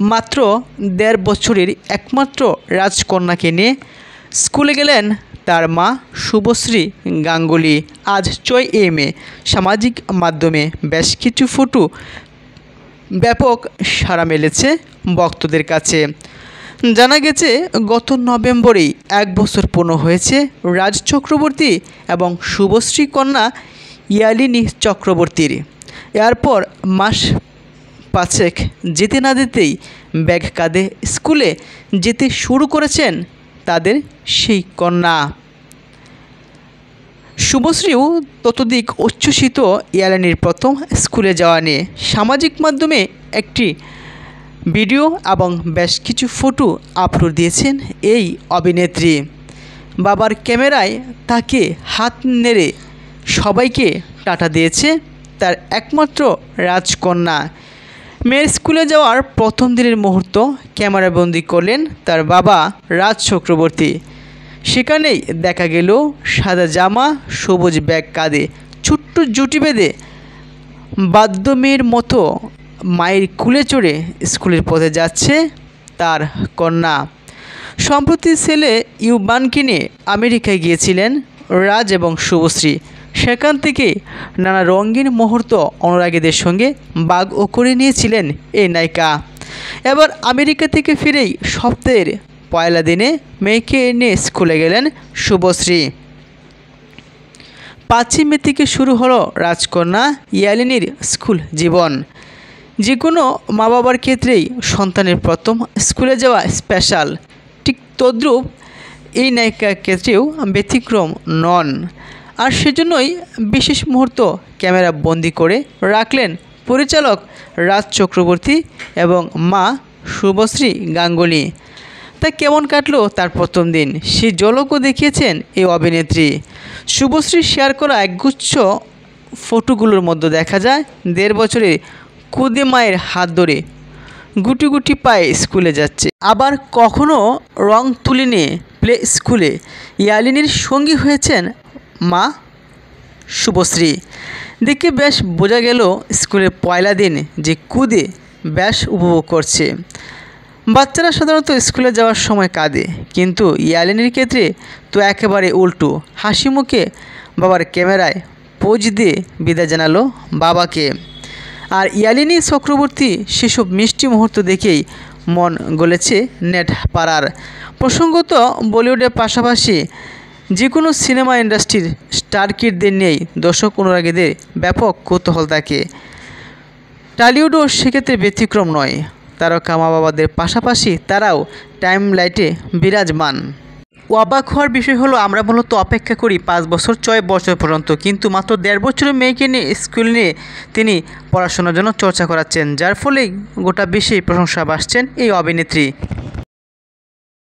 মাত্র ১.৫ বছরের একমাত্র রাজকন্যাকে নিয়ে স্কুলে গেলেন তার মা শুভশ্রী গাঙ্গুলী। আজ ৬ই মে সামাজিক মাধ্যমে বেশ কিছু ফটো ব্যাপক সাড়া মেলেছে ভক্তদের কাছে। জানা গেছে গত নভেম্বরেই ১ বছর পূর্ণ হয়েছে রাজ চক্রবর্তী এবং শুভশ্রী কন্যা ইয়ালিনী চক্রবর্তীর। এরপর মাস ৫ যেতে না যেতেই ব্যাগ কাঁধে স্কুলে যেতে শুরু করেছেন তাদের সেই কন্যা। শুভশ্রীও ততোধিক উচ্ছ্বসিত ইয়ালিনীর প্রথম স্কুলে যাওয়া নিয়ে। সামাজিক মাধ্যমে একটি ভিডিও এবং বেশ কিছু ফটো আপলোড দিয়েছেন এই অভিনেত্রী। বাবার ক্যামেরায় তাকে হাত নেড়ে সবাইকে টাটা দিয়েছে তার একমাত্র রাজকন্যা। মেয়ের স্কুলে যাওয়ার প্রথম দিনের মুহূর্ত ক্যামেরাবন্দি করলেন তার বাবা রাজ চক্রবর্তী। সেখানেই দেখা গেল সাদা জামা, সবুজ ব্যাগ কাঁধে ছোট্ট জুটি বেঁধে বাধ্য মেয়ের মতো মায়ের কুলে চড়ে স্কুলের পথে যাচ্ছে তার কন্যা। সম্প্রতি ছেলে ইউবানকে নিয়ে আমেরিকায় গিয়েছিলেন রাজ এবং শুভশ্রী। সেখান থেকে নানা রঙিন মুহূর্ত অনুরাগীদের সঙ্গে ভাগ করে নিয়েছিলেন এই নায়িকা। এবার আমেরিকা থেকে ফিরেই সপ্তাহের পয়লা দিনে মেয়েকে নিয়ে স্কুলে গেলেন শুভশ্রী। ৫ই মে থেকে শুরু হলো রাজকন্যা ইয়ালিনীর স্কুল জীবন। যে কোনো মা বাবার ক্ষেত্রেই সন্তানের প্রথম স্কুলে যাওয়া স্পেশাল, ঠিক তদ্রূপ এই নায়িকার ক্ষেত্রেও ব্যতিক্রম নন। আর সেজন্যই বিশেষ মুহূর্ত ক্যামেরা বন্দি করে রাখলেন পরিচালক রাজ চক্রবর্তী এবং মা শুভশ্রী গাঙ্গুলী। তা কেমন কাটলো তার প্রথম দিন, সেই ঝলকও দেখিয়েছেন এই অভিনেত্রী। শুভশ্রী শেয়ার করা একগুচ্ছ ফটোগুলোর মধ্যে দেখা যায় ১.৫ বছরের কুদে মায়ের হাত ধরে গুটি গুটি পায়ে স্কুলে যাচ্ছে। আবার কখনো রং তুলি নিয়ে প্লে স্কুলে ইয়ালিনীর সঙ্গী হয়েছেন মা শুভশ্রী। দেখে বেশ বোঝা গেল স্কুলের পয়লা দিন যে কুদে বেশ উপভোগ করছে। বাচ্চারা সাধারণত স্কুলে যাওয়ার সময় কাঁদে, কিন্তু ইয়ালিনীর ক্ষেত্রে তো একেবারে উল্টো। হাসি মুখে বাবার ক্যামেরায় পোজ দিয়ে বিদায় জানালো বাবাকে। আর ইয়ালিনী চক্রবর্তী সেসব মিষ্টি মুহূর্ত দেখেই মন গলেছে নেট পাড়ার। প্রসঙ্গত বলিউডের পাশাপাশি যে কোনো সিনেমা ইন্ডাস্ট্রির স্টার কিডদের নিয়েই দর্শক অনুরাগীদের ব্যাপক কৌতূহল থাকে। টলিউডও সেক্ষেত্রে ব্যতিক্রম নয়। তারকা মা বাবাদের পাশাপাশি তারাও টাইমলাইটে বিরাজমান। অবাক হওয়ার বিষয় হলো, আমরা মূলত অপেক্ষা করি ৫ বছর ৬ বছর পর্যন্ত, কিন্তু মাত্র ১.৫ বছরের মেয়েকে নিয়ে স্কুল নিয়ে তিনি পড়াশোনার জন্য চর্চা করাচ্ছেন, যার ফলেই গোটা বিশ্বেই প্রশংসা পাচ্ছেন এই অভিনেত্রী।